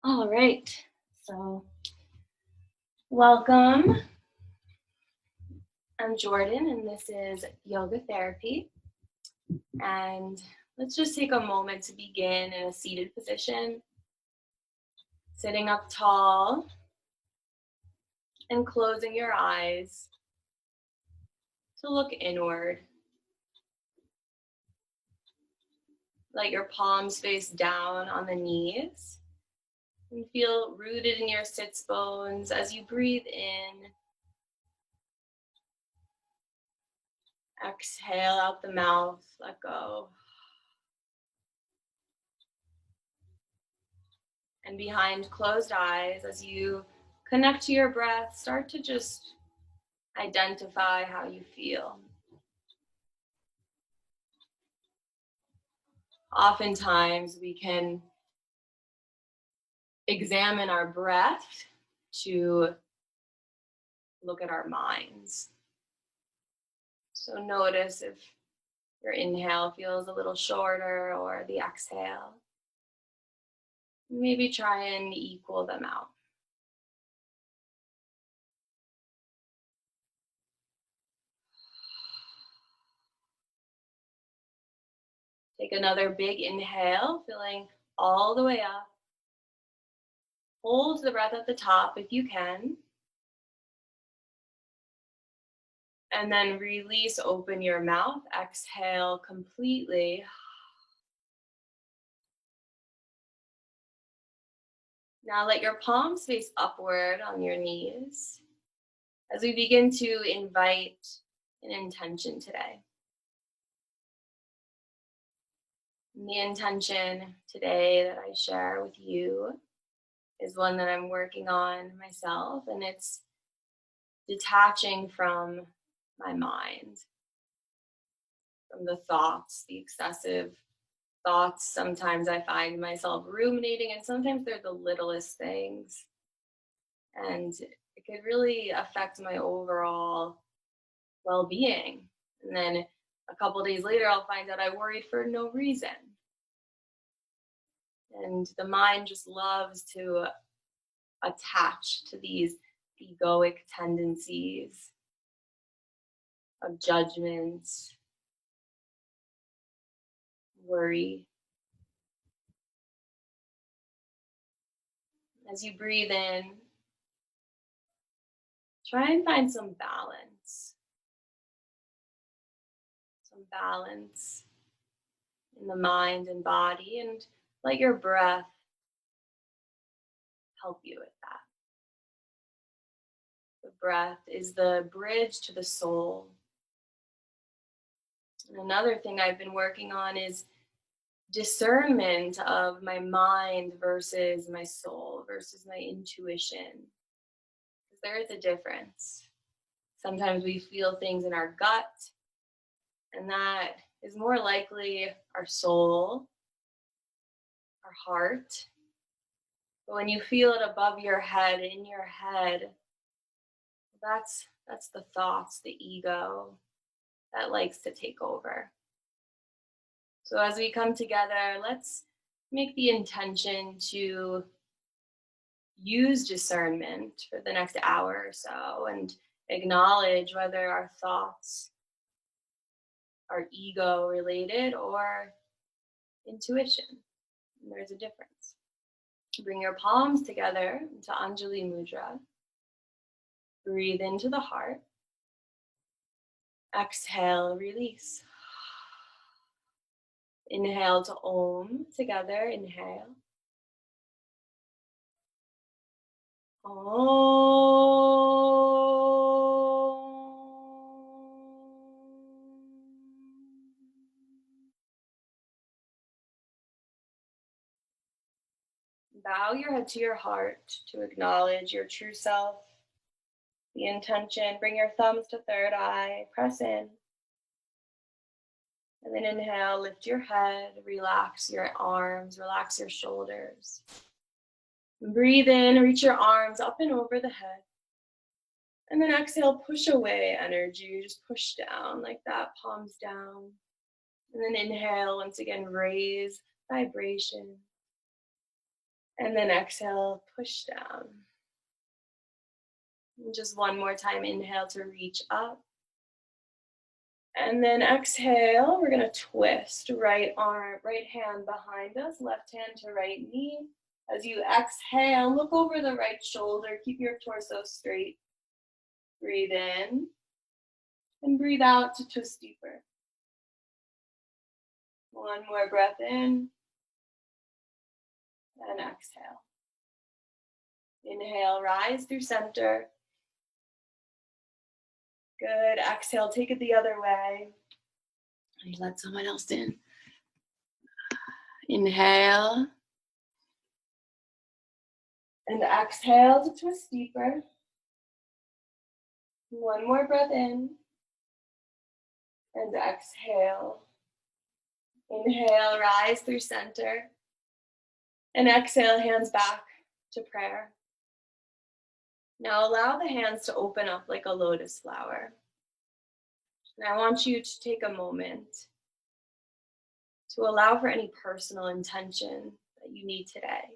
All right, so welcome. I'm Jordan, and this is yoga therapy. And let's just take a moment to begin in a seated position, sitting up tall and closing your eyes to look inward. Let your palms face down on the knees and feel rooted in your sits bones as you breathe in. Exhale out the mouth, let go. And behind closed eyes, as you connect to your breath, start to just identify how you feel. Oftentimes, we can examine our breath to look at our minds. So notice if your inhale feels a little shorter or the exhale. Maybe try and equal them out. Take another big inhale, filling all the way up. Hold the breath at the top if you can. And then release, open your mouth, exhale completely. Now let your palms face upward on your knees as we begin to invite an intention today. And the intention today that I share with you is one that I'm working on myself, and it's detaching from my mind, from the thoughts, the excessive thoughts. Sometimes I find myself ruminating, and sometimes they're the littlest things. And it could really affect my overall well-being. And then a couple days later, I'll find out I worried for no reason. And the mind just loves to attach to these egoic tendencies of judgment, worry. As you breathe in, try and find some balance. Some balance in the mind and body, and let your breath help you with that. The breath is the bridge to the soul. And another thing I've been working on is discernment of my mind versus my soul versus my intuition. Because there is a difference. Sometimes we feel things in our gut, and that is more likely our soul, our heart. But when you feel it above your head, in your head, that's the thoughts, the ego that likes to take over. So as we come together, let's make the intention to use discernment for the next hour or so and acknowledge whether our thoughts are ego related or intuition. And there's a difference. Bring your palms together into Anjali Mudra. Breathe into the heart. Exhale, release. Inhale to Om together. Inhale. Bow your head to your heart to acknowledge your true self, the intention. Bring your thumbs to third eye, press in. And then inhale, lift your head, relax your arms, relax your shoulders. And breathe in, reach your arms up and over the head. And then exhale, push away energy, just push down like that, palms down. And then inhale, once again, raise vibration. And then exhale, push down. And just one more time, inhale to reach up. And then exhale, we're gonna twist right arm, right hand behind us, left hand to right knee. As you exhale, look over the right shoulder, keep your torso straight. Breathe in and breathe out to twist deeper. One more breath in and exhale. Inhale, rise through center. Good, exhale, take it the other way. And let someone else in. Inhale. And exhale to twist deeper. One more breath in. And exhale. Inhale, rise through center. And exhale, hands back to prayer. Now allow the hands to open up like a lotus flower. And I want you to take a moment to allow for any personal intention that you need today.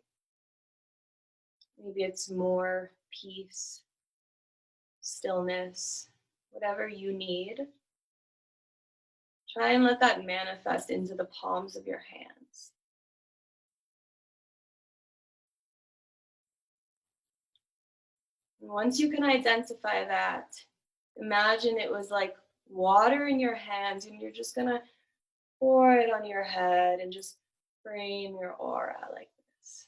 Maybe it's more peace, stillness, whatever you need. Try and let that manifest into the palms of your hands. And once you can identify that, imagine it was like water in your hands and you're just gonna pour it on your head and just frame your aura like this.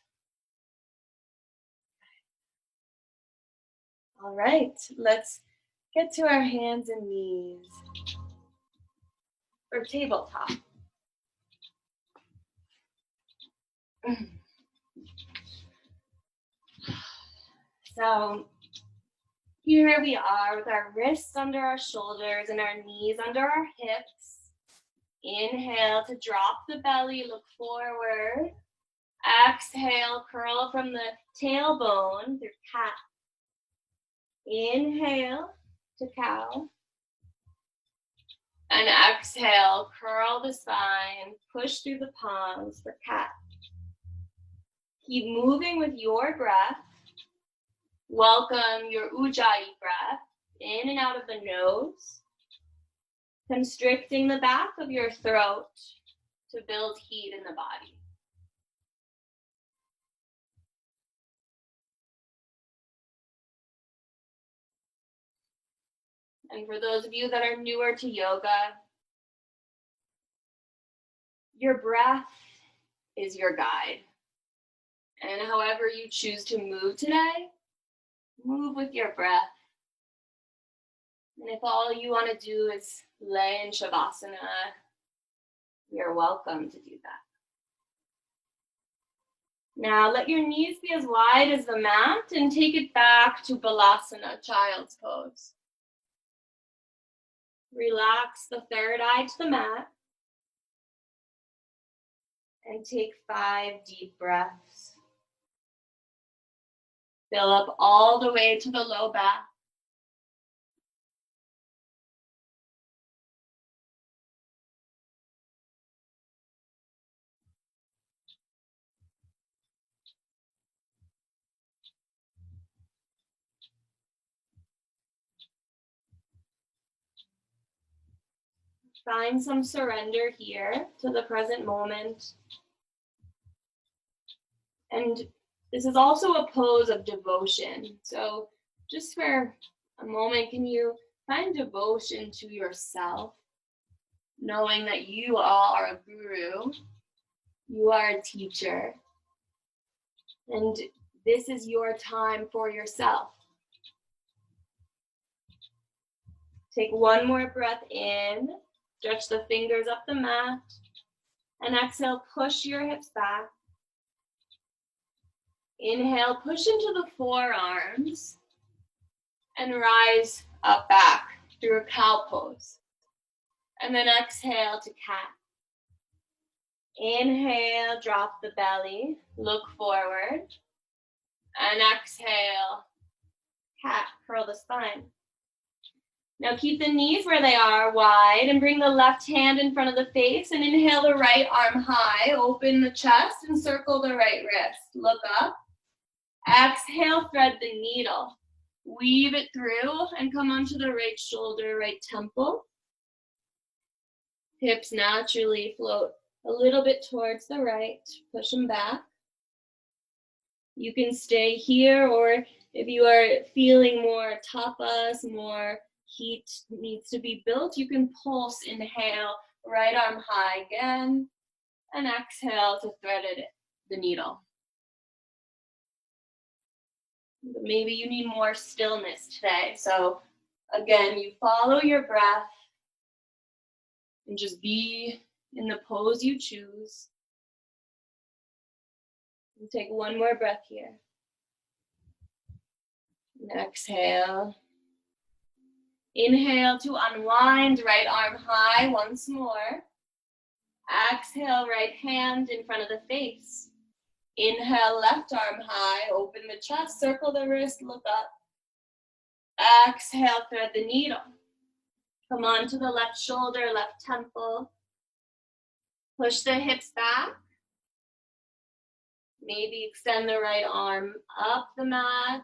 All right, let's get to our hands and knees or tabletop. So here we are with our wrists under our shoulders and our knees under our hips. Inhale to drop the belly, look forward. Exhale, curl from the tailbone through cat. Inhale to cow. And exhale, curl the spine, push through the palms for cat. Keep moving with your breath. Welcome your Ujjayi breath in and out of the nose, constricting the back of your throat to build heat in the body. And for those of you that are newer to yoga, your breath is your guide. And however you choose to move today, move with your breath. And if all you want to do is lay in Shavasana, you're welcome to do that. Now let your knees be as wide as the mat and take it back to Balasana, child's pose. Relax the third eye to the mat and take 5 deep breaths. Fill up all the way to the low back. Find some surrender here to the present moment. And this is also a pose of devotion. So just for a moment, can you find devotion to yourself, knowing that you are a guru, you are a teacher, and this is your time for yourself. Take one more breath in, stretch the fingers up the mat, and exhale, push your hips back. Inhale, push into the forearms, and rise up back through a cow pose. And then exhale to cat. Inhale, drop the belly, look forward. And exhale, cat, curl the spine. Now keep the knees where they are, wide, and bring the left hand in front of the face, and inhale the right arm high, open the chest, and circle the right wrist. Look up. Exhale, thread the needle. Weave it through and come onto the right shoulder, right temple. Hips naturally float a little bit towards the right. Push them back. You can stay here, or if you are feeling more tapas, more heat needs to be built, you can pulse. Inhale, right arm high again, and exhale to thread the needle. But maybe you need more stillness today. So again, you follow your breath and just be in the pose you choose. And take one more breath here. And exhale. Inhale to unwind, right arm high once more. Exhale, right hand in front of the face. Inhale, left arm high, open the chest, circle the wrist, look up. Exhale, thread the needle. Come on to the left shoulder, left temple. Push the hips back. Maybe extend the right arm up the mat.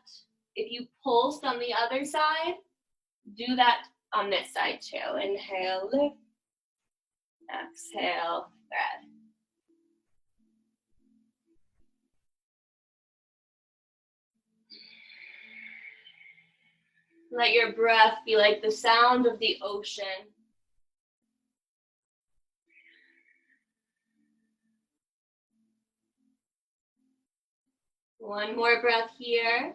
If you pulsed on the other side, do that on this side too. Inhale, lift. Exhale, thread. Let your breath be like the sound of the ocean. One more breath here.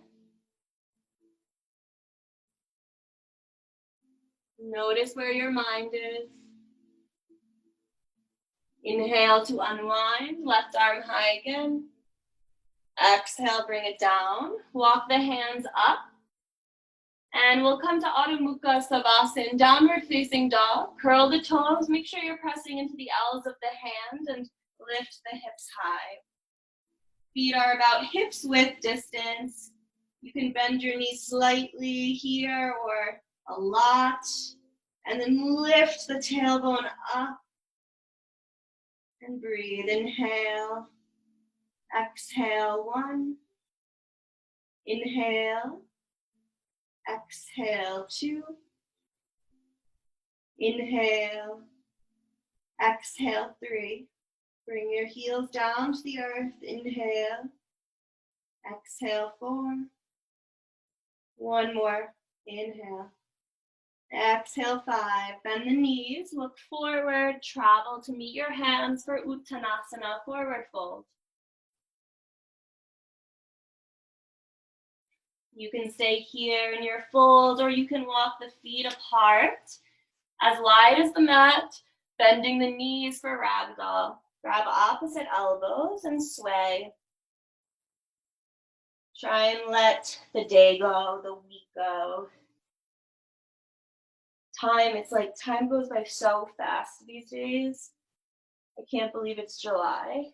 Notice where your mind is. Inhale to unwind, left arm high again. Exhale, bring it down. Walk the hands up. And we'll come to Adho Mukha Savasana, downward facing dog. Curl the toes, make sure you're pressing into the L's of the hand and lift the hips high. Feet are about hips width distance. You can bend your knees slightly here or a lot. And then lift the tailbone up. And breathe. Inhale. Exhale. One. Inhale. Exhale. Two. Inhale. Exhale. Three. Bring your heels down to the earth. Inhale. Exhale. Four. One more. Inhale. Exhale. Five. Bend the knees. Look forward. Travel to meet your hands for Uttanasana. Forward fold. You can stay here in your fold, or you can walk the feet apart, as wide as the mat, bending the knees for ragdoll. Grab opposite elbows and sway. Try and let the day go, the week go. It's like time goes by so fast these days. I can't believe it's July.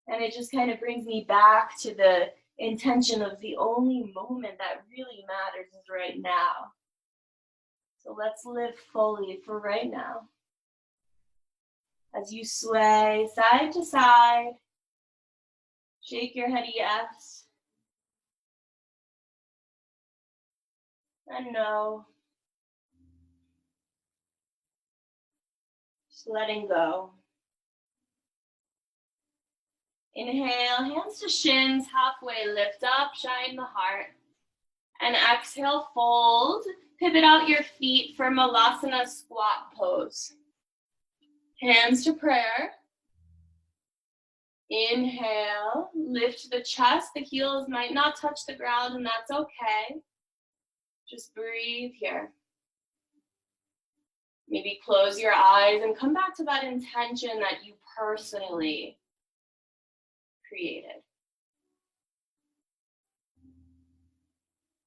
And it just kind of brings me back to the intention of the only moment that really matters is right now. So let's live fully for right now. As you sway side to side, shake your head yes. And no. Just letting go. Inhale, hands to shins, halfway lift up, shine the heart. And exhale, fold. Pivot out your feet for Malasana squat pose. Hands to prayer. Inhale, lift the chest. The heels might not touch the ground, and that's okay. Just breathe here. Maybe close your eyes and come back to that intention that you personally created.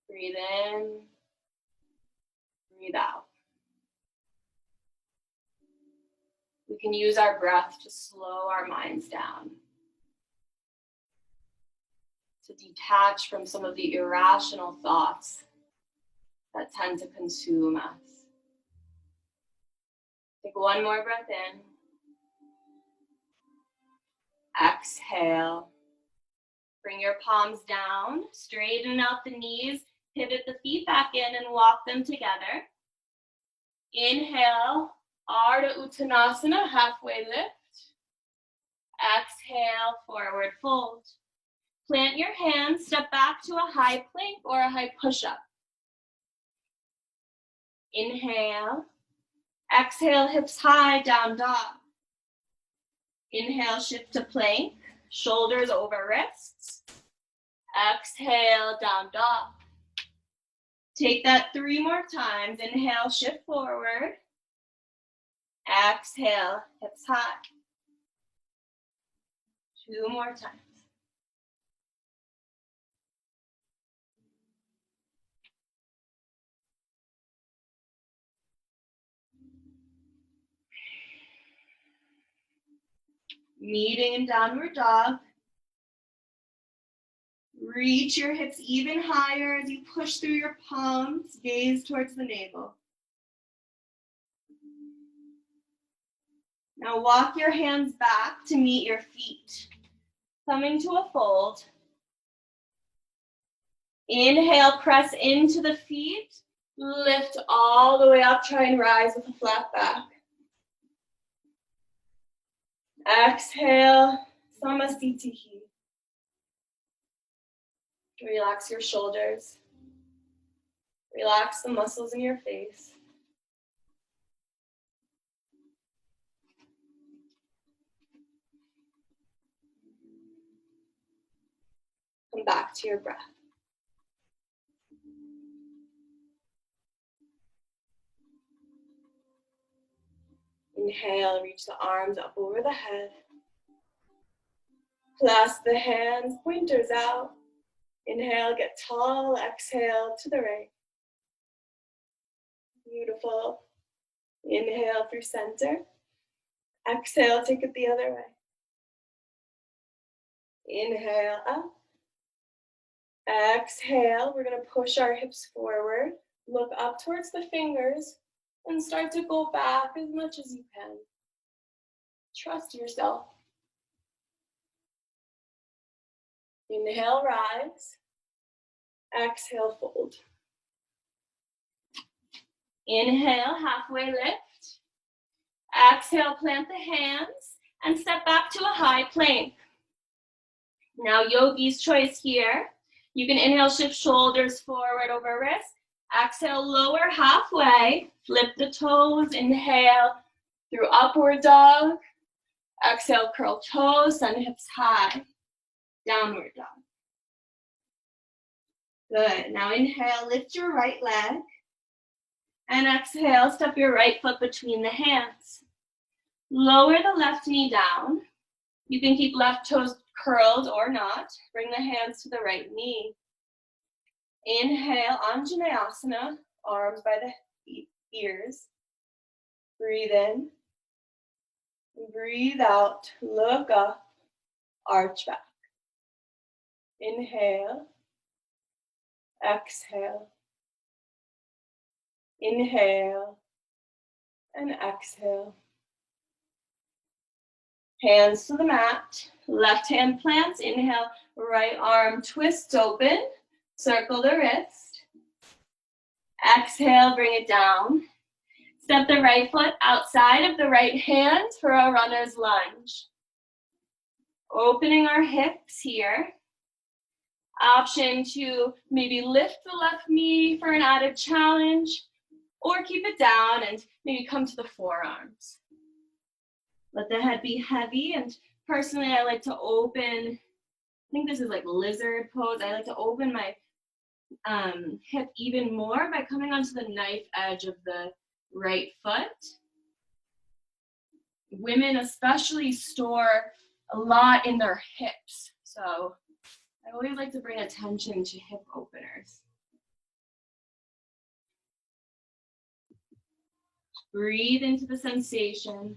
Breathe in, breathe out. We can use our breath to slow our minds down, to detach from some of the irrational thoughts that tend to consume us. Take one more breath in. Exhale. Bring your palms down, straighten out the knees, pivot the feet back in and walk them together. Inhale, Ardha Uttanasana, halfway lift. Exhale, forward fold. Plant your hands, step back to a high plank or a high push-up. Inhale. Exhale, hips high, down dog. Inhale, shift to plank, shoulders over wrists. Exhale, down dog. Take that 3 more times. Inhale, shift forward. Exhale, hips high. 2 more times. Meeting in downward dog. Reach your hips even higher as you push through your palms, gaze towards the navel. Now walk your hands back to meet your feet. Coming to a fold. Inhale, press into the feet. Lift all the way up, try and rise with a flat back. Exhale, Samasthiti. Relax your shoulders. Relax the muscles in your face. Come back to your breath. Inhale, reach the arms up over the head. Clasp the hands, pointers out. Inhale, get tall. Exhale to the right. Beautiful. Inhale through center. Exhale, take it the other way. Inhale up. Exhale, we're going to push our hips forward. Look up towards the fingers and start to go back as much as you can. Trust yourself. Inhale, rise. Exhale, fold. Inhale, halfway lift. Exhale, plant the hands and step back to a high plank. Now, yogi's choice here. You can inhale, shift shoulders forward over wrist. Exhale, lower halfway. Flip the toes. Inhale through upward dog. Exhale, curl toes, send hips high. Downward dog. Good. Now inhale, lift your right leg. And exhale, step your right foot between the hands. Lower the left knee down. You can keep left toes curled or not. Bring the hands to the right knee. Inhale, Anjaneyasana, arms by the ears. Breathe in. Breathe out. Look up. Arch back. Inhale. Exhale. Inhale. And exhale. Hands to the mat. Left hand plants. Inhale. Right arm twists open. Circle the wrist. Exhale, bring it down. Step the right foot outside of the right hand for a runner's lunge. Opening our hips here. Option to maybe lift the left knee for an added challenge, or keep it down and maybe come to the forearms. Let the head be heavy, and personally I like to open, I think this is like lizard pose, I like to open my hip even more by coming onto the knife edge of the right foot. Women especially store a lot in their hips, so I always like to bring attention to hip openers. Breathe into the sensation.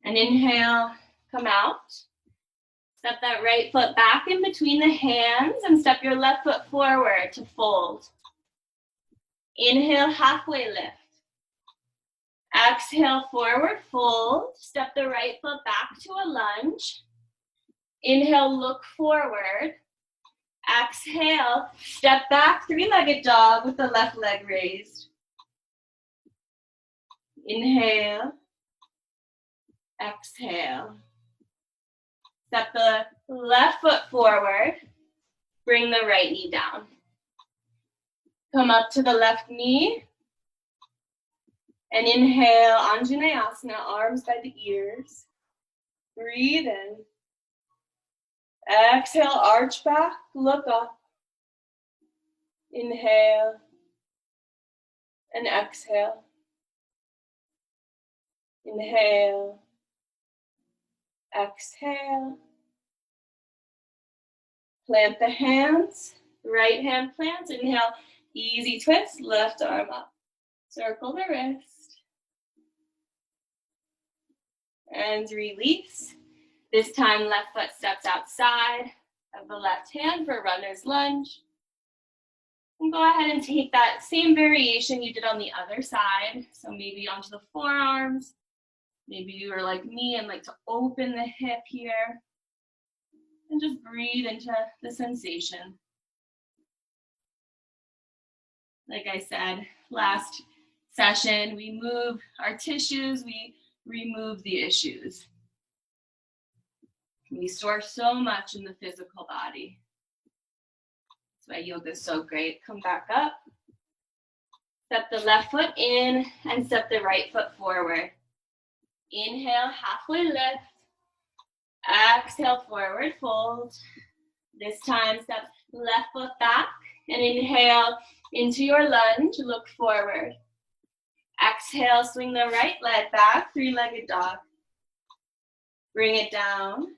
And inhale, come out. Step that right foot back in between the hands and step your left foot forward to fold. Inhale, halfway lift. Exhale, forward fold. Step the right foot back to a lunge. Inhale, look forward. Exhale, step back, three-legged dog with the left leg raised. Inhale, exhale. Step the left foot forward. Bring the right knee down. Come up to the left knee. And inhale, Anjaneyasana, arms by the ears. Breathe in. Exhale, arch back, look up. Inhale and exhale. Inhale, exhale. Plant the hands, right hand plants. Inhale, easy twist, left arm up. Circle the wrist. And release. This time, left foot steps outside of the left hand for runner's lunge. And go ahead and take that same variation you did on the other side. So maybe onto the forearms. Maybe you are like me and like to open the hip here. And just breathe into the sensation. Like I said, last session, we move our tissues, we remove the issues. We store so much in the physical body. That's why yoga is so great. Come back up. Step the left foot in and step the right foot forward. Inhale, halfway lift. Exhale, forward fold. This time, step left foot back and inhale into your lunge. Look forward. Exhale, swing the right leg back, three-legged dog. Bring it down.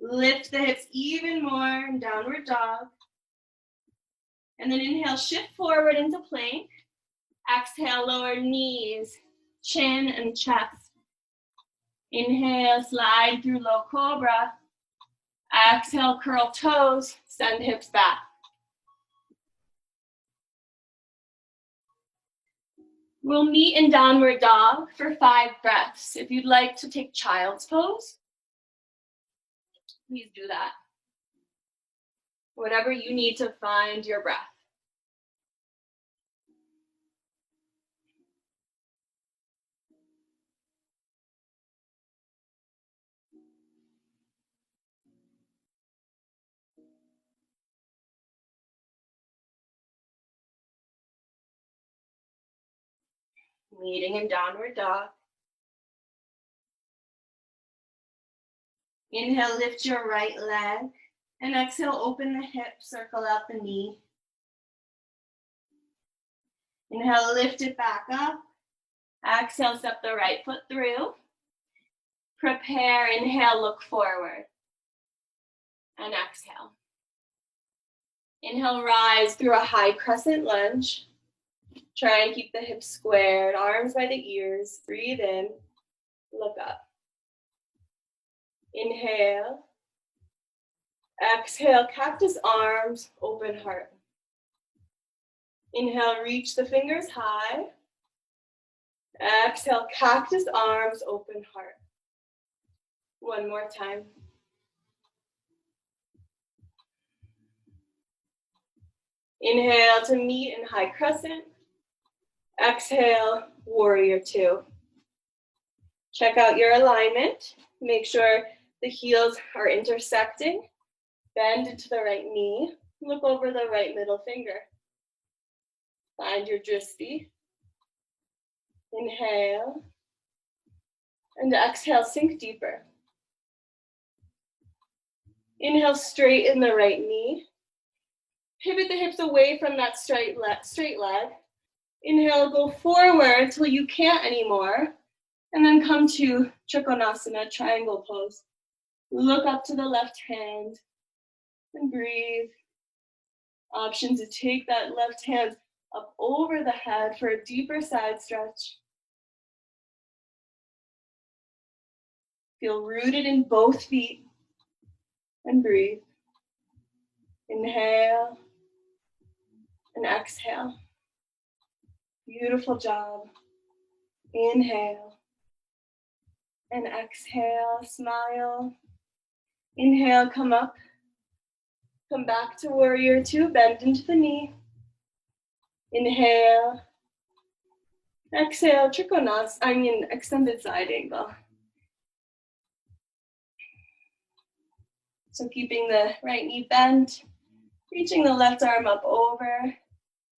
Lift the hips even more in downward dog. And then inhale, shift forward into plank. Exhale, lower knees, chin and chest. Inhale, slide through low cobra. Exhale, curl toes, send hips back. We'll meet in downward dog for 5 breaths. If you'd like to take child's pose, please do that. Whatever you need to find your breath. Meeting in downward dog. Inhale, lift your right leg. And exhale, open the hip, circle out the knee. Inhale, lift it back up. Exhale, step the right foot through. Prepare, inhale, look forward. And exhale. Inhale, rise through a high crescent lunge. Try and keep the hips squared, arms by the ears. Breathe in, look up. Inhale. Exhale, cactus arms, open heart. Inhale, reach the fingers high. Exhale, cactus arms, open heart. One more time. Inhale to meet in high crescent. Exhale, warrior 2. Check out your alignment. Make sure the heels are intersecting. Bend into the right knee. Look over the right middle finger. Find your drishti. Inhale. And exhale, sink deeper. Inhale, straighten the right knee. Pivot the hips away from that straight leg. Inhale, go forward until you can't anymore. And then come to Trikonasana, triangle pose. Look up to the left hand and breathe. Option to take that left hand up over the head for a deeper side stretch. Feel rooted in both feet and breathe. Inhale and exhale. Beautiful job. Inhale and exhale. Smile. Inhale, come up. Come back to warrior two. Bend into the knee. Inhale. Exhale, extended side angle. So keeping the right knee bent, reaching the left arm up over.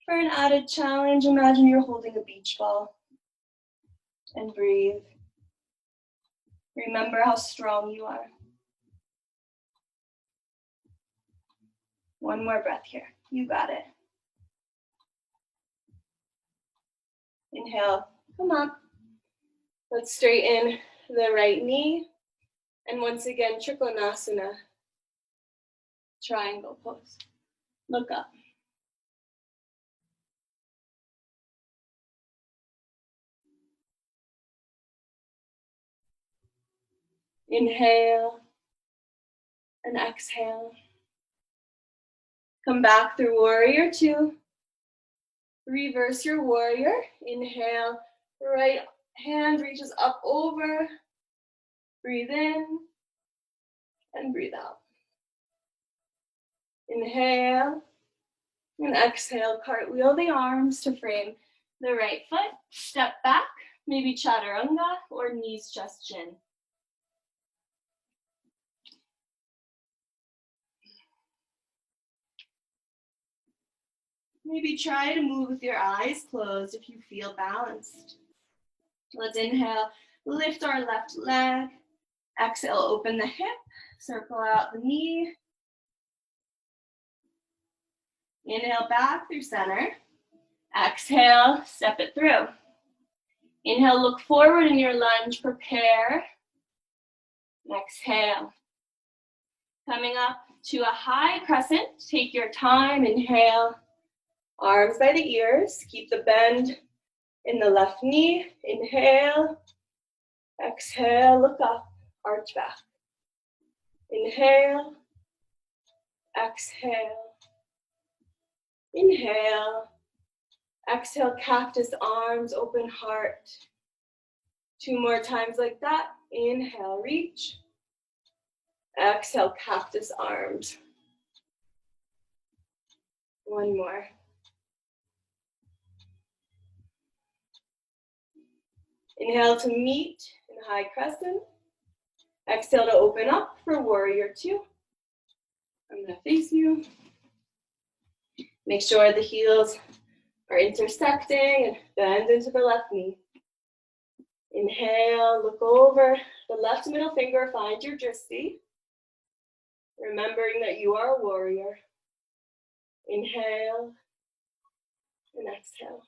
For an added challenge, imagine you're holding a beach ball. And breathe. Remember how strong you are. One more breath here. You got it. Inhale, come up. Let's straighten the right knee. And once again, Trikonasana, triangle pose. Look up. Inhale and exhale. Come back through warrior two. Reverse your warrior. Inhale, right hand reaches up over. Breathe in and breathe out. Inhale and exhale. Cartwheel the arms to frame the right foot. Step back, maybe chaturanga or knees, chest, chin. Maybe try to move with your eyes closed if you feel balanced. Let's inhale, lift our left leg. Exhale, open the hip, circle out the knee. Inhale back through center. Exhale, step it through. Inhale, look forward in your lunge, prepare. Exhale. Coming up to a high crescent, take your time, inhale. Arms by the ears, keep the bend in the left knee. Inhale, exhale, look up, arch back. Inhale, exhale, inhale, exhale, cactus arms, open heart. Two more times like that. Inhale, reach. Exhale, cactus arms. One more. Inhale to meet in high crescent. Exhale to open up for warrior two. I'm gonna face you. Make sure the heels are intersecting and bend into the left knee. Inhale, look over the left middle finger, find your drishti. Remembering that you are a warrior. Inhale and exhale.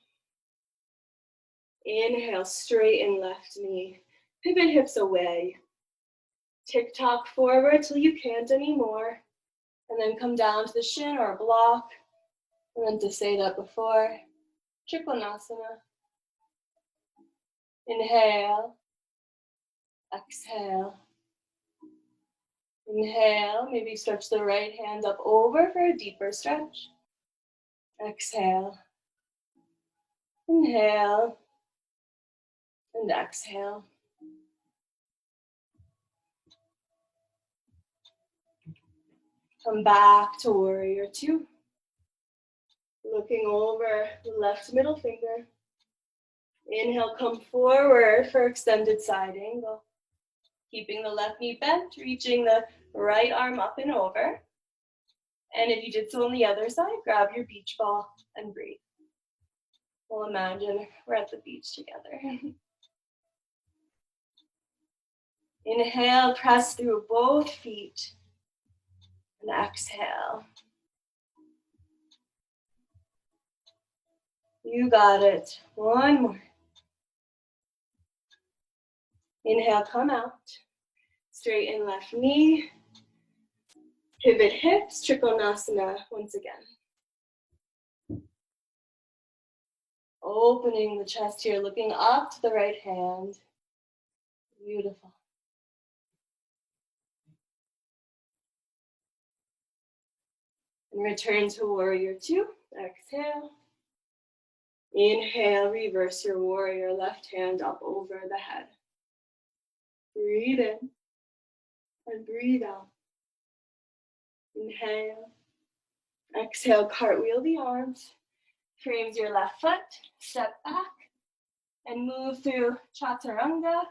Inhale, straighten left knee. Pivot hips away. Tick-tock forward till you can't anymore. And then come down to the shin or a block. And then to say that before, Trikonasana. Inhale, exhale. Inhale, maybe stretch the right hand up over for a deeper stretch. Exhale. Inhale. And exhale. Come back to warrior two. Looking over the left middle finger. Inhale, come forward for extended side angle. Keeping the left knee bent, reaching the right arm up and over. And if you did so on the other side, grab your beach ball and breathe. We'll imagine we're at the beach together. Inhale, press through both feet. And exhale. You got it. One more. Inhale, come out. Straighten left knee. Pivot hips, Trikonasana once again. Opening the chest here, looking up to the right hand. Beautiful. Return to warrior two. Exhale. Inhale, reverse your warrior, left hand up over the head. Breathe in and breathe out. Inhale. Exhale, cartwheel the arms. Frames your left foot, step back, and move through chaturanga.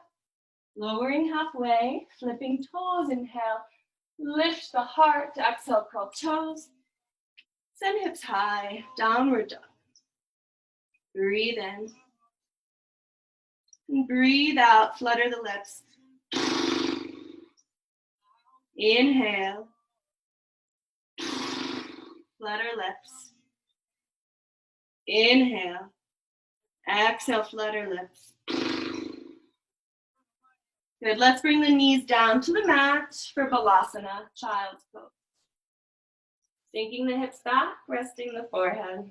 Lowering halfway, flipping toes, inhale. Lift the heart, exhale, curl toes. Send hips high, downward dog. Breathe in. And breathe out, flutter the lips. Inhale. Flutter lips. Inhale. Exhale, flutter lips. Good, let's bring the knees down to the mat for Balasana, child's pose. Sinking the hips back, resting the forehead.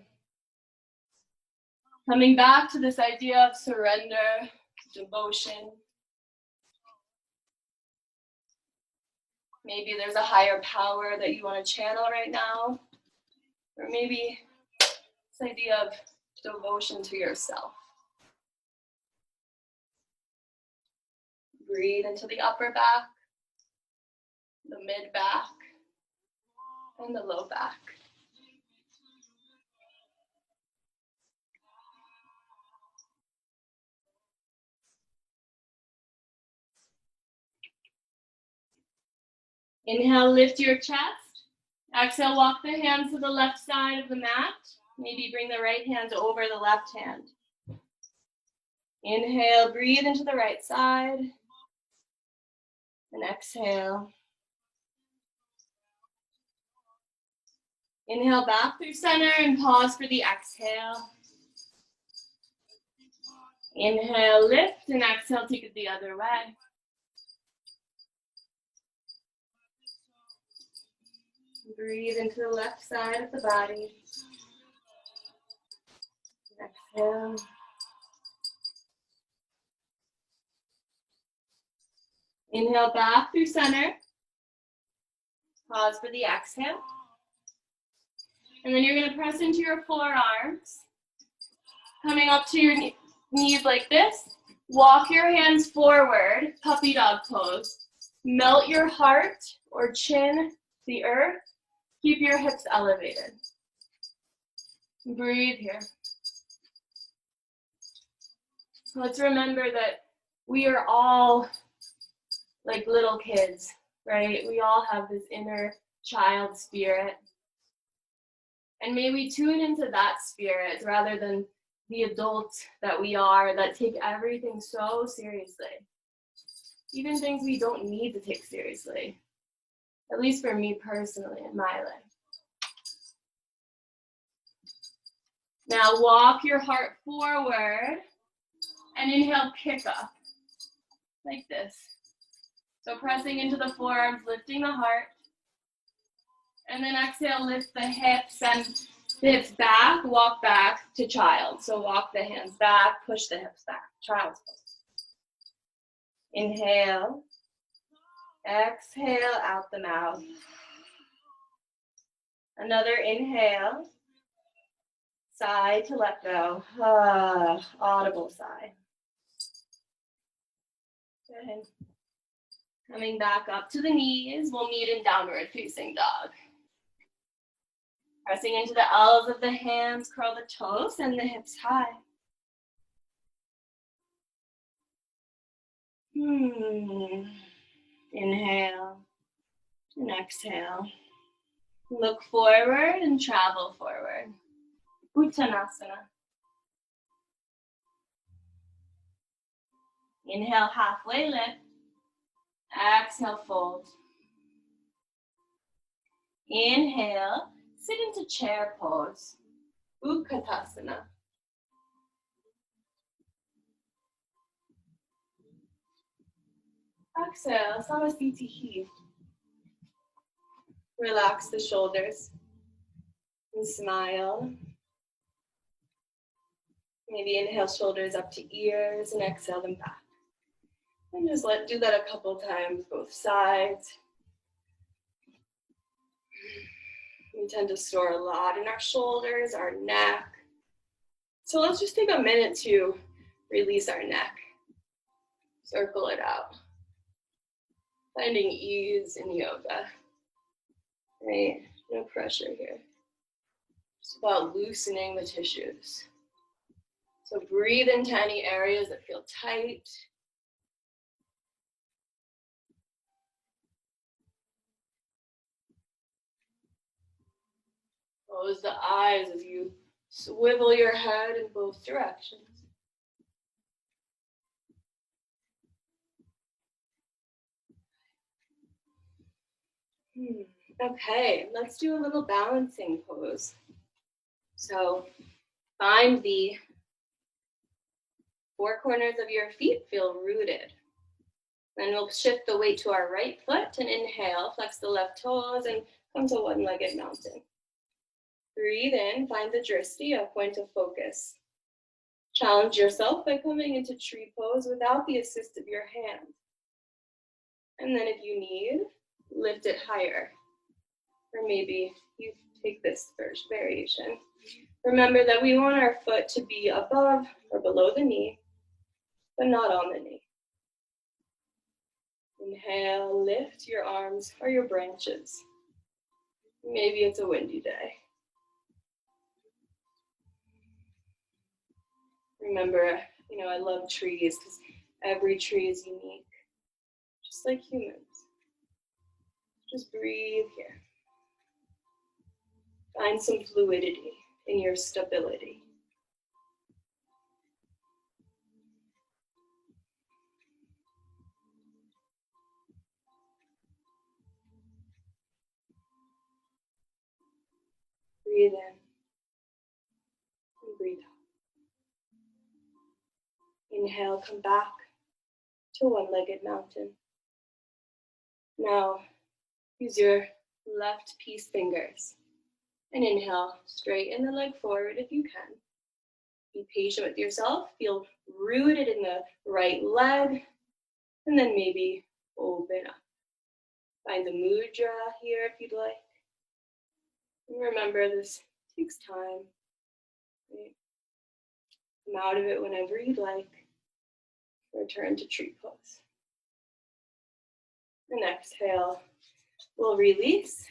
Coming back to this idea of surrender, devotion. Maybe there's a higher power that you want to channel right now. Or maybe this idea of devotion to yourself. Breathe into the upper back, the mid back, and the low back. Inhale, lift your chest. Exhale, walk the hands to the left side of the mat. Maybe bring the right hand over the left hand. Inhale, breathe into the right side. And exhale. Inhale back through center and pause for the exhale. Inhale, lift, and exhale, take it the other way. Breathe into the left side of the body. Exhale. Inhale back through center. Pause for the exhale. And then you're going to press into your forearms. Coming up to your knees like this. Walk your hands forward, puppy dog pose. Melt your heart or chin to the earth. Keep your hips elevated. Breathe here. Let's remember that we are all like little kids, right? We all have this inner child spirit. And may we tune into that spirit rather than the adults that we are that take everything so seriously. Even things we don't need to take seriously. At least for me personally in my life. Now walk your heart forward and inhale, kick up. Like this. So pressing into the forearms, lifting the heart. And then exhale, lift the hips and the hips back, walk back to child. So walk the hands back, push the hips back, child's pose. Inhale, exhale out the mouth. Another inhale, sigh to let go, audible sigh. Good. Coming back up to the knees, we'll meet in downward facing dog. Pressing into the L's of the hands, curl the toes, send the hips high. Inhale and exhale. Look forward and travel forward. Uttanasana. Inhale, halfway lift. Exhale, fold. Inhale, sit into chair pose. Utkatasana. Exhale, Samasthiti. Relax the shoulders and smile. Maybe inhale shoulders up to ears and exhale them back. And just do that a couple times, both sides. We tend to store a lot in our shoulders, our neck. So let's just take a minute to release our neck. Circle it out. Finding ease in yoga. Right? No pressure here. It's about loosening the tissues. So breathe into any areas that feel tight. Close the eyes as you swivel your head in both directions. Okay, let's do a little balancing pose. So find the four corners of your feet feel rooted. Then we'll shift the weight to our right foot and inhale, flex the left toes and come to one-legged mountain. Breathe in, find the drishti, a point of focus. Challenge yourself by coming into tree pose without the assist of your hand. And then if you need, lift it higher. Or maybe you take this first variation. Remember that we want our foot to be above or below the knee, but not on the knee. Inhale, lift your arms or your branches. Maybe it's a windy day. Remember, I love trees because every tree is unique, just like humans. Just breathe here. Find some fluidity in your stability. Breathe in and breathe out. Inhale, come back to one-legged mountain. Now, use your left peace fingers. And inhale, straighten the leg forward if you can. Be patient with yourself. Feel rooted in the right leg. And then maybe open up. Find the mudra here if you'd like. And remember, this takes time. Right? Come out of it whenever you'd like. Return to tree pose. And exhale, we'll release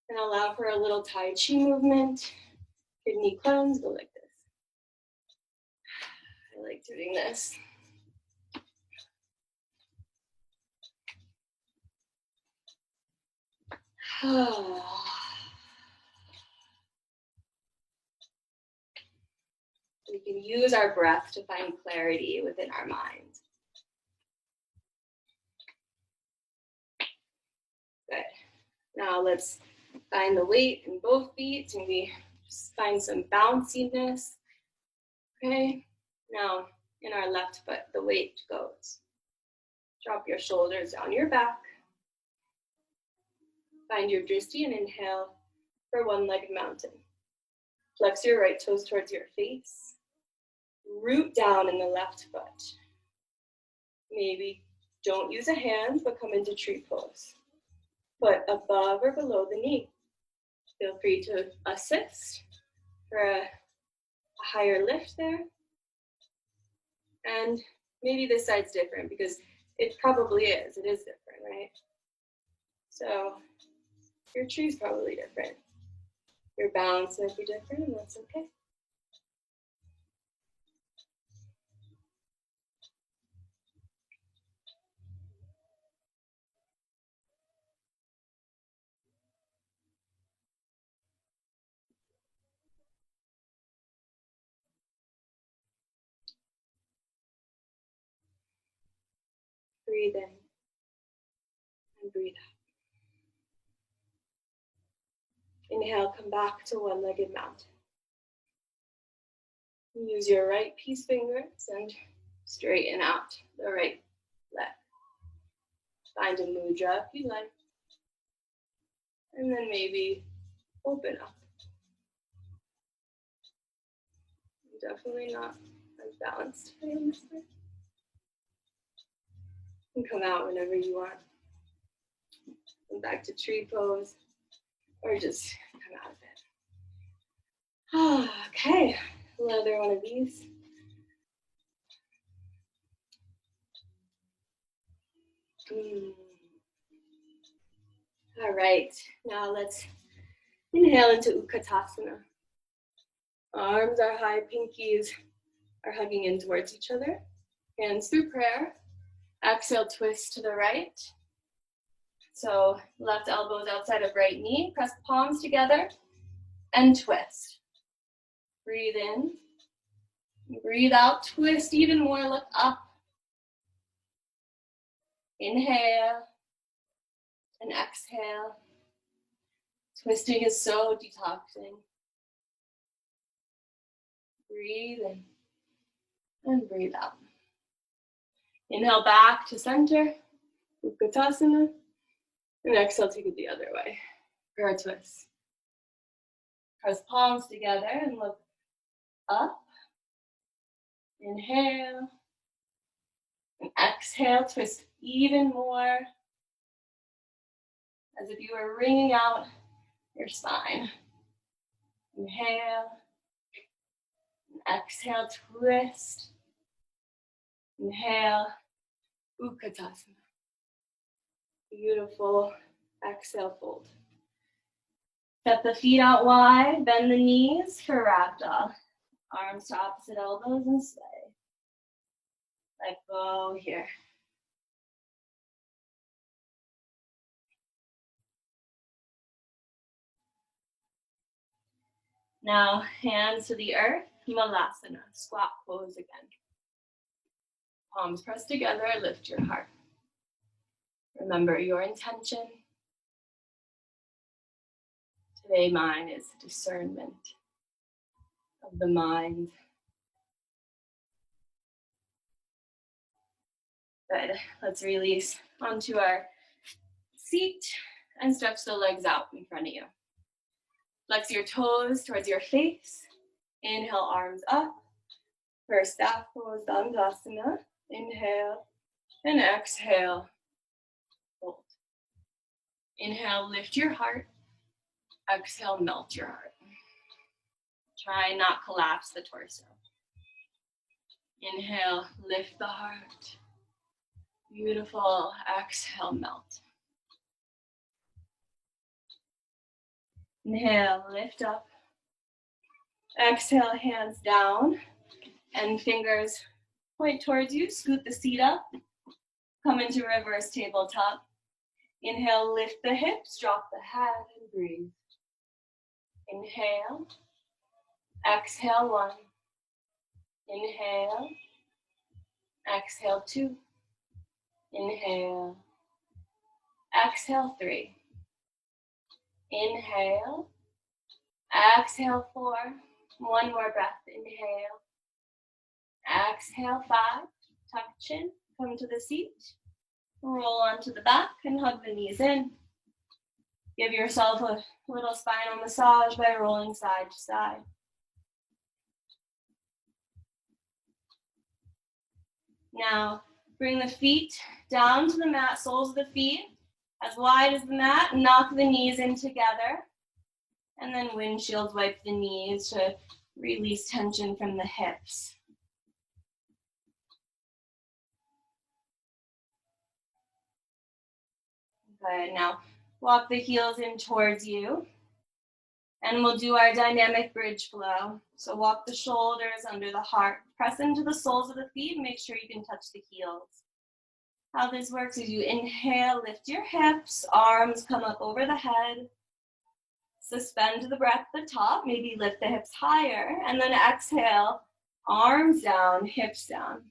and allow for a little Tai Chi movement. Kidney cleanse, go like this. I like doing this. We can use our breath to find clarity within our mind. Good. Now let's find the weight in both feet and we just find some bounciness. Okay. Now in our left foot, the weight goes. Drop your shoulders down your back. Find your drishti and inhale for one-legged mountain. Flex your right toes towards your face. Root down in the left foot. Maybe don't use a hand, but come into tree pose. Foot above or below the knee. Feel free to assist for a higher lift there. And maybe this side's different because it probably is. It is different, right? So your tree's probably different. Your balance might be different, and that's okay. Breathe in and breathe out. Inhale, come back to one-legged mountain. Use your right peace fingers and straighten out the right leg. Find a mudra if you like. And then maybe open up. I'm definitely not as balanced today in this way. You can come out whenever you want. Come back to tree pose. or just come out of it. Okay, another one of these. All right, now let's inhale into Utkatasana. Arms are high, pinkies are hugging in towards each other. Hands through prayer. Exhale, twist to the right. So left elbow is outside of right knee. Press palms together and twist. Breathe in. Breathe out, twist even more, look up. Inhale and exhale. Twisting is so detoxing. Breathe in and breathe out. Inhale back to center, Utkatasana, and exhale, take it the other way for a twist. Press palms together and look up. Inhale and exhale, twist even more as if you were wringing out your spine. Inhale and exhale, twist. Inhale, Utkatasana. Beautiful. Exhale, fold. Step the feet out wide, bend the knees for ragdoll. Arms to opposite elbows and sway. Let go here. Now, hands to the earth, Malasana, squat pose again. Palms pressed together, lift your heart. Remember your intention. Today mine is discernment of the mind. Good. Let's release onto our seat and stretch the legs out in front of you. Flex your toes towards your face. Inhale, arms up. First staff pose, Dandasana. Inhale and exhale. Fold. Inhale, lift your heart. Exhale, melt your heart. Try not collapse the torso. Inhale, lift the heart. Beautiful. Exhale, melt. Inhale, lift up. Exhale, hands down and fingers point towards you. Scoot the seat up. Come into reverse tabletop. Inhale, lift the hips, drop the head, and breathe. Inhale. Exhale, 1. Inhale. Exhale, 2. Inhale. Exhale, 3. Inhale. Exhale, 4. One more breath. Inhale. Exhale, 5. Tuck chin. Come to the seat. Roll onto the back and hug the knees in. Give yourself a little spinal massage by rolling side to side. Now, bring the feet down to the mat, soles of the feet, as wide as the mat. Knock the knees in together. And then windshield wipe the knees to release tension from the hips. Good. Now, walk the heels in towards you. And we'll do our dynamic bridge flow. So walk the shoulders under the heart. Press into the soles of the feet. Make sure you can touch the heels. How this works is you inhale, lift your hips, arms come up over the head. Suspend the breath at the top. Maybe lift the hips higher. And then exhale, arms down, hips down.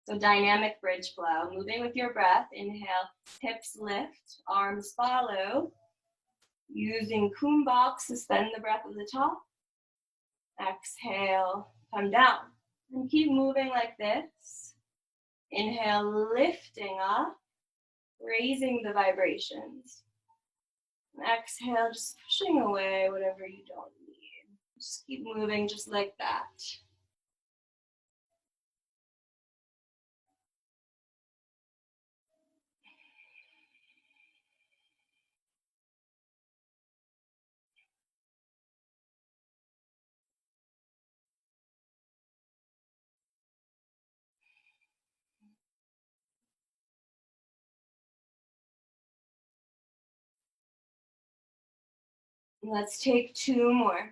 So dynamic bridge flow. Moving with your breath. Inhale, hips lift, arms follow. Using kumbhak, suspend the breath at the top. Exhale, come down. And keep moving like this. Inhale, lifting up, raising the vibrations. And exhale, just pushing away whatever you don't need. Just keep moving just like that. Let's take 2 more.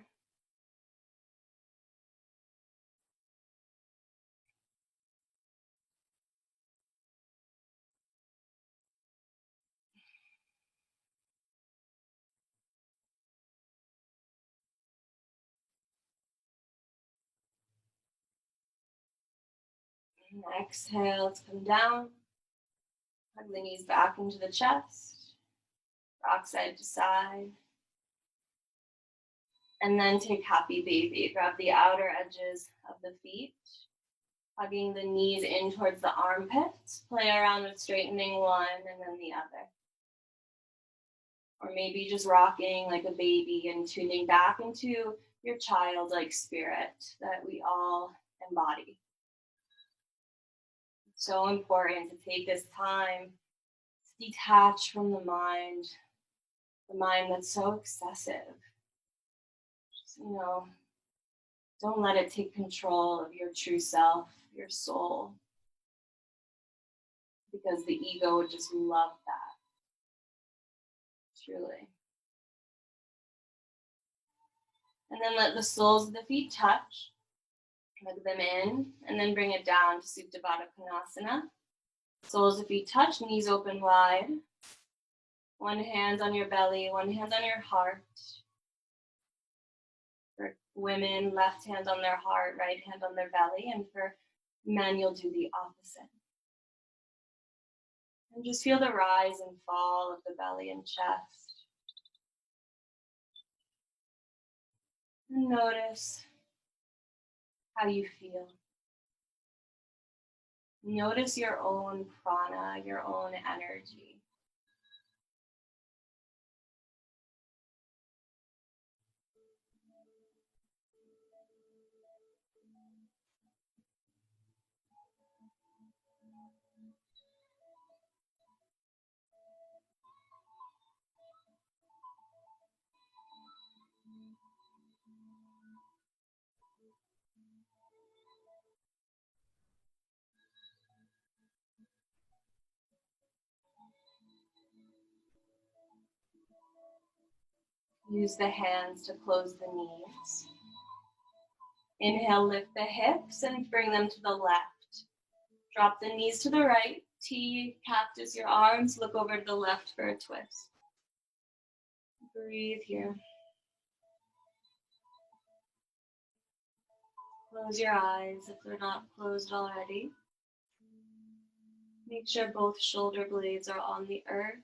And exhale to come down. Hug the knees back into the chest. Rock side to side. And then take happy baby. Grab the outer edges of the feet, hugging the knees in towards the armpits. Play around with straightening one and then the other. Or maybe just rocking like a baby and tuning back into your childlike spirit that we all embody. It's so important to take this time to detach from the mind that's so excessive. Just, don't let it take control of your true self, your soul, because the ego would just love that, truly. And then let the soles of the feet touch. Hug them in, and then bring it down to Supta Baddha Konasana. Soles of feet touch, knees open wide. One hand on your belly, one hand on your heart. For women, left hand on their heart, right hand on their belly. And for men, you'll do the opposite. And just feel the rise and fall of the belly and chest. And notice how you feel. Notice your own prana, your own energy. Use the hands to close the knees. Inhale, lift the hips and bring them to the left. Drop the knees to the right. T, cactus your arms. Look over to the left for a twist. Breathe here. Close your eyes if they're not closed already. Make sure both shoulder blades are on the earth.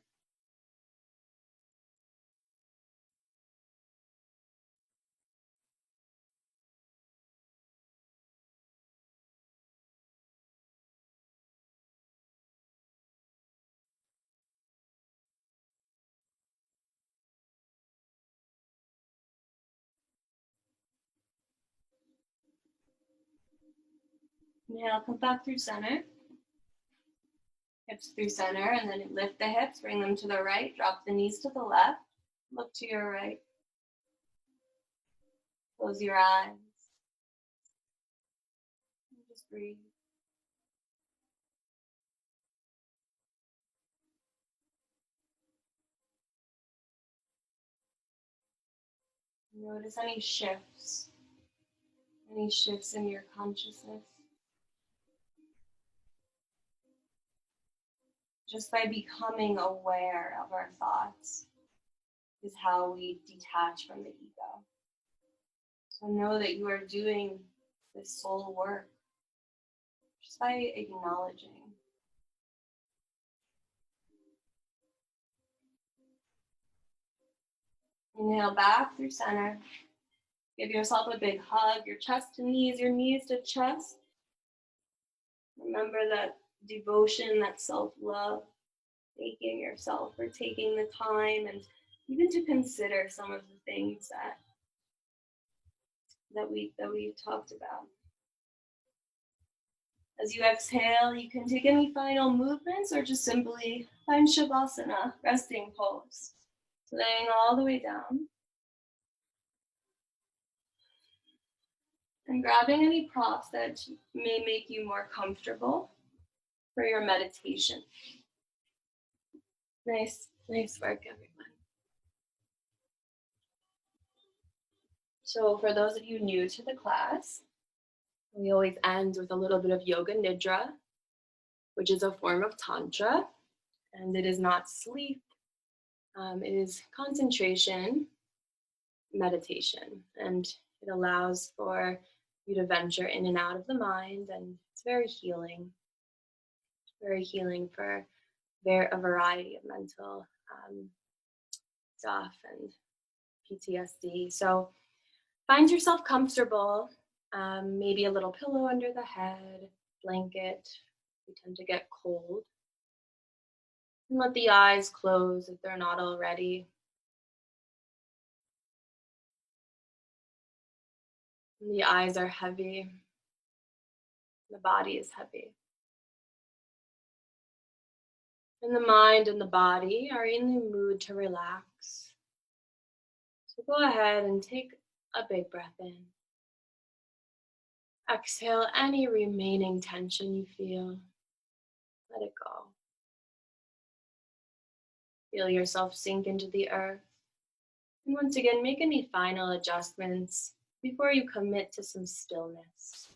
Inhale, come back through center. Hips through center, and then lift the hips, bring them to the right. Drop the knees to the left. Look to your right. Close your eyes. And just breathe. Notice any shifts in your consciousness. Just by becoming aware of our thoughts is how we detach from the ego. So know that you are doing this soul work just by acknowledging. Inhale back through center. Give yourself a big hug, your chest to knees, your knees to chest. Remember that devotion, that self-love, thanking yourself for taking the time and even to consider some of the things that we've talked about. As you exhale, you can take any final movements or just simply find Shavasana, resting pose. Laying all the way down. And grabbing any props that may make you more comfortable for your meditation. Nice work, everyone. So for those of you new to the class, we always end with a little bit of yoga nidra, which is a form of tantra, and it is not sleep. It is concentration meditation, and it allows for you to venture in and out of the mind, and it's very healing for a variety of mental stuff and PTSD. So find yourself comfortable, maybe a little pillow under the head, blanket. We tend to get cold. And let the eyes close if they're not already. And the eyes are heavy. The body is heavy. And the mind and the body are in the mood to relax. So go ahead and take a big breath in. Exhale any remaining tension you feel. Let it go. Feel yourself sink into the earth. And once again, make any final adjustments before you commit to some stillness.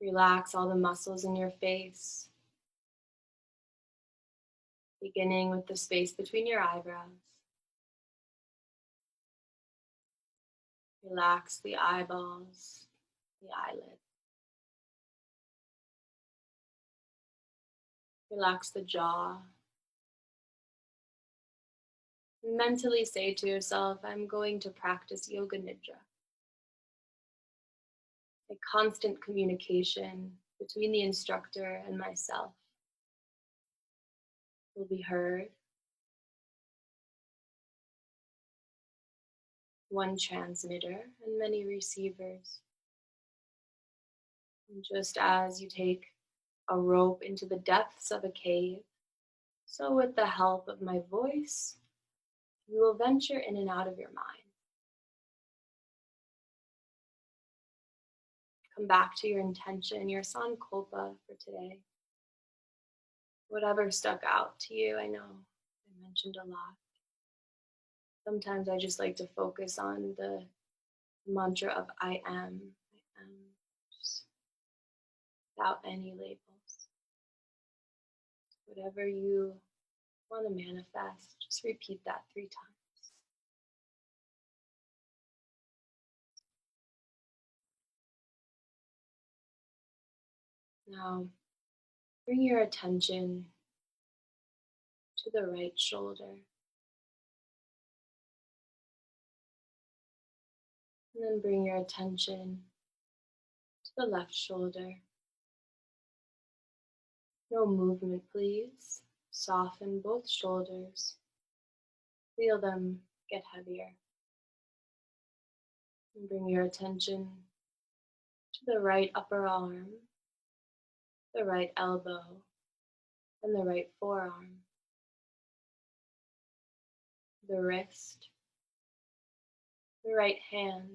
Relax all the muscles in your face, beginning with the space between your eyebrows. Relax the eyeballs, the eyelid. Relax the jaw. Mentally say to yourself, I'm going to practice yoga nidra. A constant communication between the instructor and myself will be heard. One transmitter and many receivers. And just as you take a rope into the depths of a cave, so with the help of my voice, you will venture in and out of your mind. Come back to your intention, your sankalpa for today. Whatever stuck out to you, I know I mentioned a lot. Sometimes I just like to focus on the mantra of I am, just without any labels. Whatever you want to manifest, just repeat that 3 times. Now, bring your attention to the right shoulder. And then bring your attention to the left shoulder. No movement, please. Soften both shoulders. Feel them get heavier. And bring your attention to the right upper arm, the right elbow, and the right forearm, the wrist, the right hand,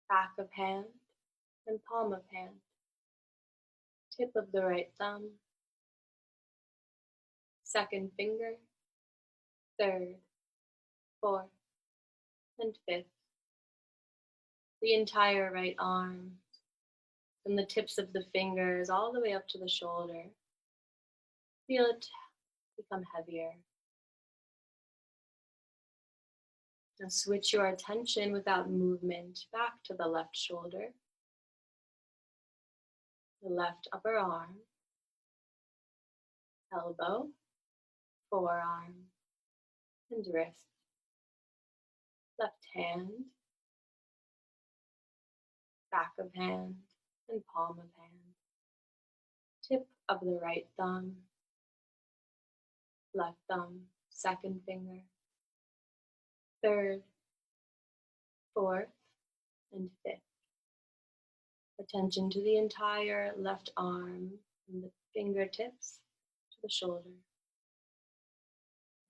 back of hand, and palm of hand, tip of the right thumb, second finger, third, fourth, and fifth, the entire right arm, from the tips of the fingers all the way up to the shoulder. Feel it become heavier. Now switch your attention without movement back to the left shoulder, the left upper arm, elbow, forearm, and wrist, left hand, back of hand, and palm of hand, tip of the right thumb, left thumb, second finger, third, fourth, and fifth. Attention to the entire left arm from the fingertips to the shoulder.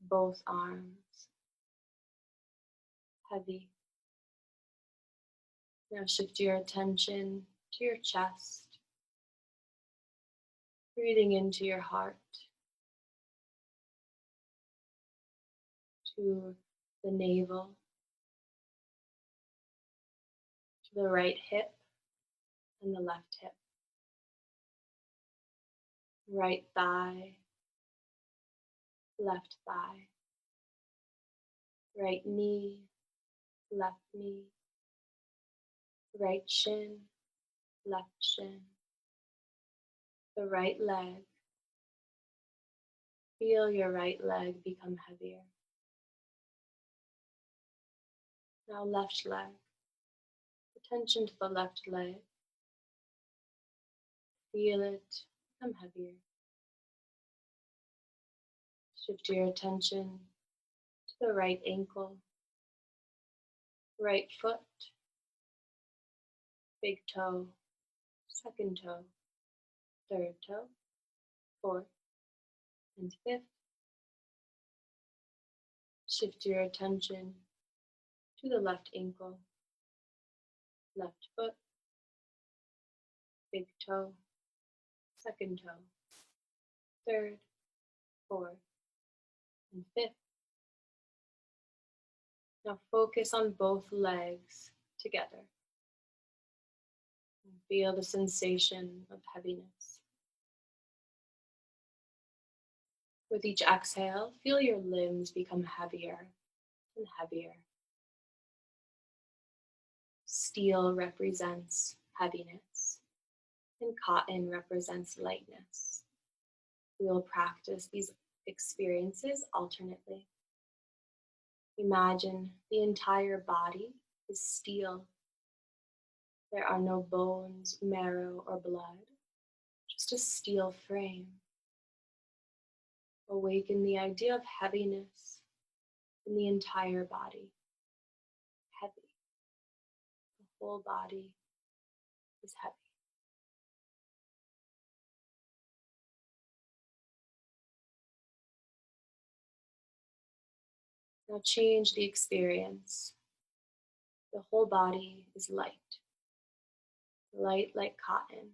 Both arms heavy. Now shift your attention to your chest, Breathing into your heart, to the navel, to the right hip and the left hip, right thigh, left thigh, right knee, left knee, right shin, left shin, the right leg. Feel your right leg become heavier. Now left leg. Attention to the left leg. Feel it become heavier. Shift your attention to the right ankle, right foot, big toe, second toe, third toe, fourth, and fifth. Shift your attention to the left ankle, left foot, big toe, second toe, third, fourth, and fifth. Now focus on both legs together and feel the sensation of heaviness. With each exhale, feel your limbs become heavier and heavier. Steel represents heaviness, and cotton represents lightness. We will practice these experiences alternately. Imagine the entire body is steel. There are no bones, marrow, or blood, just a steel frame. Awaken the idea of heaviness in the entire body. Heavy. The whole body is heavy. Now change the experience. The whole body is light. Light like cotton.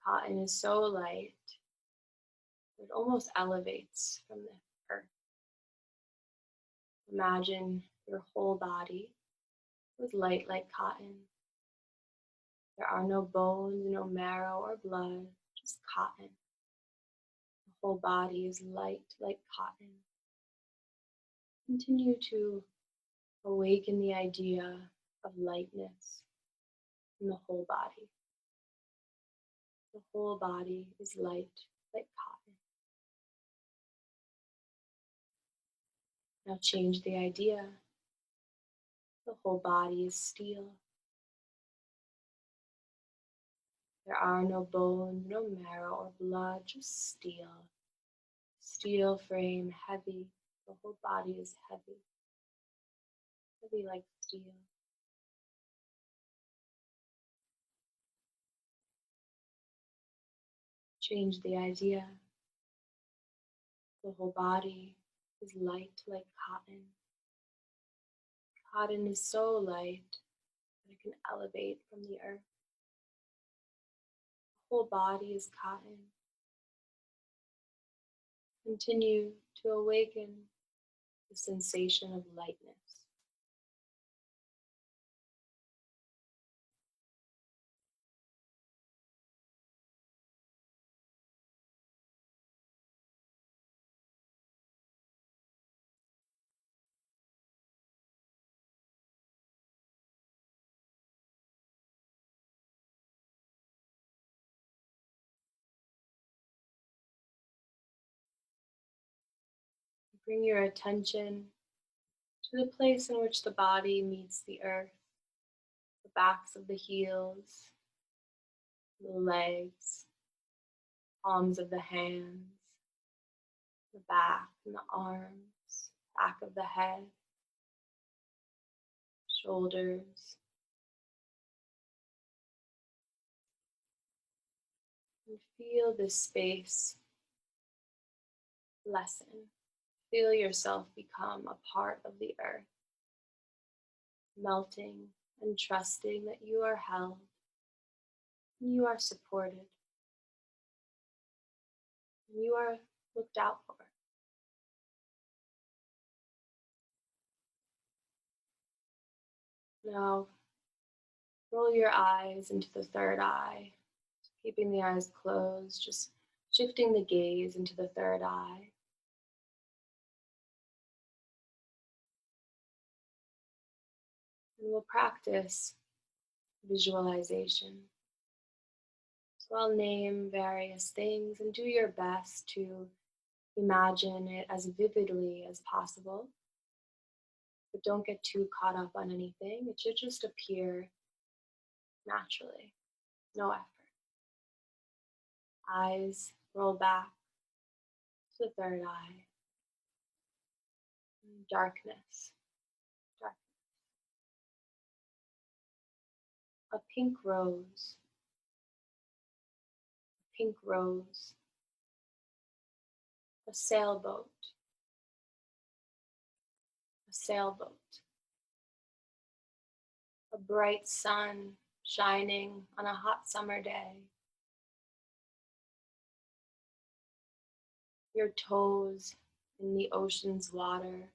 Cotton is so light that it almost elevates from the earth. Imagine your whole body with light like cotton. There are no bones, no marrow or blood, just cotton. The whole body is light like cotton. Continue to awaken the idea of lightness in the whole body. The whole body is light like cotton. Now change the idea. The whole body is steel. There are no bones, no marrow or blood, just steel. Steel frame, heavy. The whole body is heavy. Heavy like steel. Change the idea. The whole body is light like cotton. Cotton is so light that it can elevate from the earth. The whole body is cotton. Continue to awaken the sensation of lightness. Bring your attention to the place in which the body meets the earth, the backs of the heels, the legs, palms of the hands, the back and the arms, back of the head, shoulders. And feel this space lessen. Feel yourself become a part of the earth, melting and trusting that you are held and you are supported. You are looked out for. Now, roll your eyes into the third eye, keeping the eyes closed, just shifting the gaze into the third eye. And we'll practice visualization. So I'll name various things and do your best to imagine it as vividly as possible. But don't get too caught up on anything. It should just appear naturally, no effort. Eyes roll back to the third eye. Darkness, dark. A pink rose, pink rose. A sailboat, a sailboat. A bright sun shining on a hot summer day. Your toes in the ocean's water.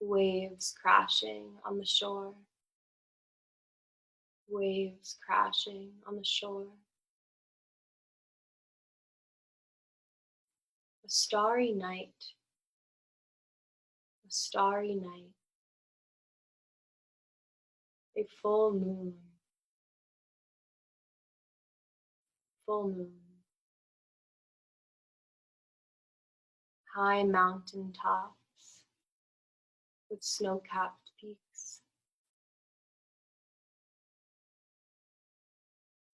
Waves crashing on the shore. Waves crashing on the shore. A starry night. A starry night. A full moon. Full moon. High mountain tops with snow-capped peaks.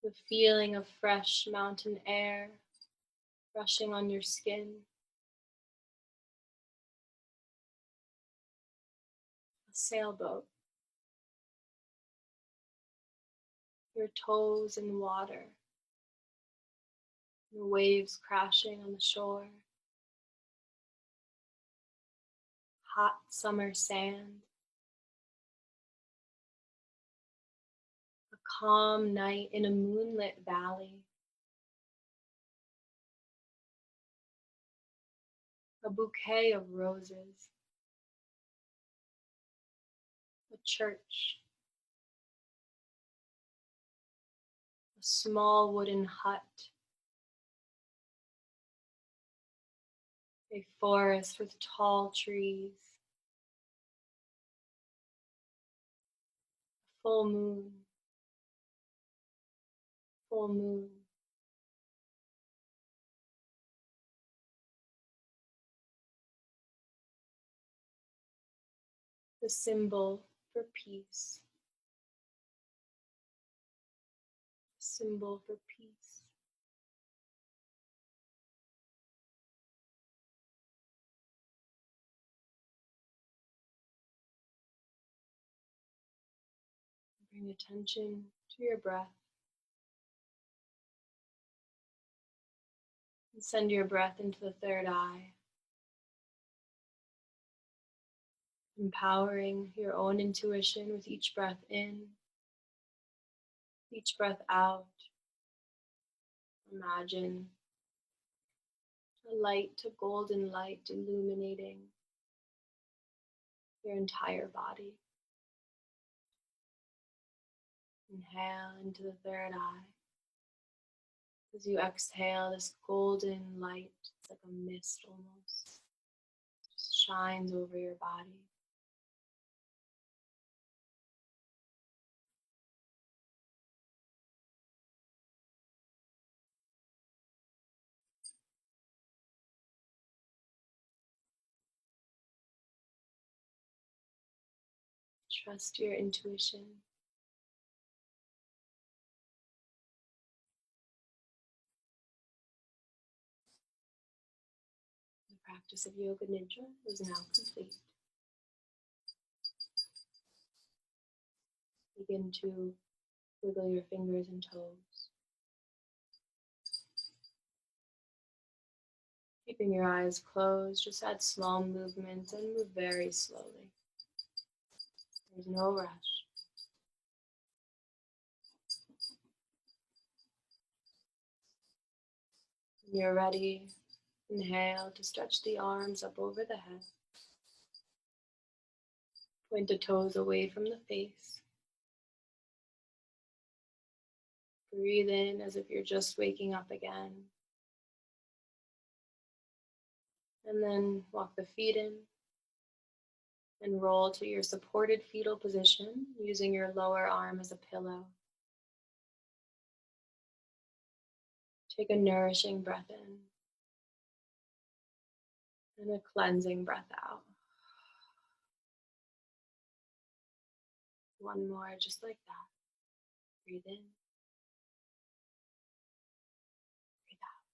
The feeling of fresh mountain air brushing on your skin. A sailboat. Your toes in water. The waves crashing on the shore. Hot summer sand. A calm night in a moonlit valley. A bouquet of roses. A church. A small wooden hut. A forest with tall trees. A full moon. Full moon. The symbol for peace. The symbol for peace. Bring attention to your breath. And send your breath into the third eye. Empowering your own intuition with each breath in, each breath out. Imagine a light, a golden light illuminating your entire body. Inhale into the third eye. As you exhale, this golden light, it's like a mist almost, just shines over your body. Trust your intuition. The practice of Yoga Nidra is now complete. Begin to wiggle your fingers and toes. Keeping your eyes closed, just add small movements and move very slowly. There's no rush. When you're ready, inhale to stretch the arms up over the head. Point the toes away from the face. Breathe in as if you're just waking up again. And then walk the feet in and roll to your supported fetal position using your lower arm as a pillow. Take a nourishing breath in and a cleansing breath out. One more, just like that. Breathe in, breathe out.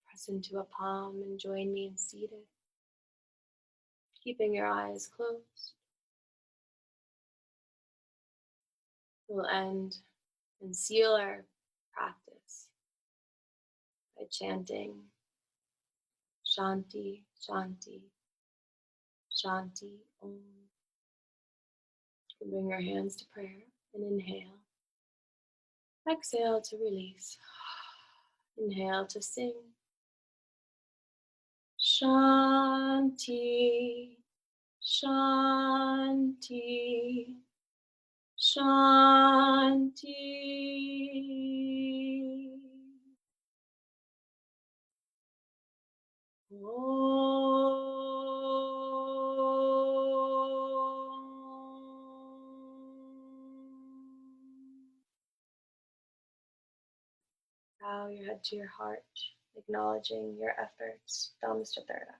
Press into a palm and join me in seated, keeping your eyes closed. We'll end and seal our practice by chanting Shanti, Shanti, Shanti, Om. You can bring your hands to prayer and inhale. Exhale to release. Inhale to sing. Shanti, Shanti, Shanti. Bow your head to your heart, acknowledging your efforts, thumbs to third eye.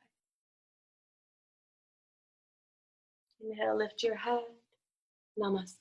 Inhale, lift your head. Namaste.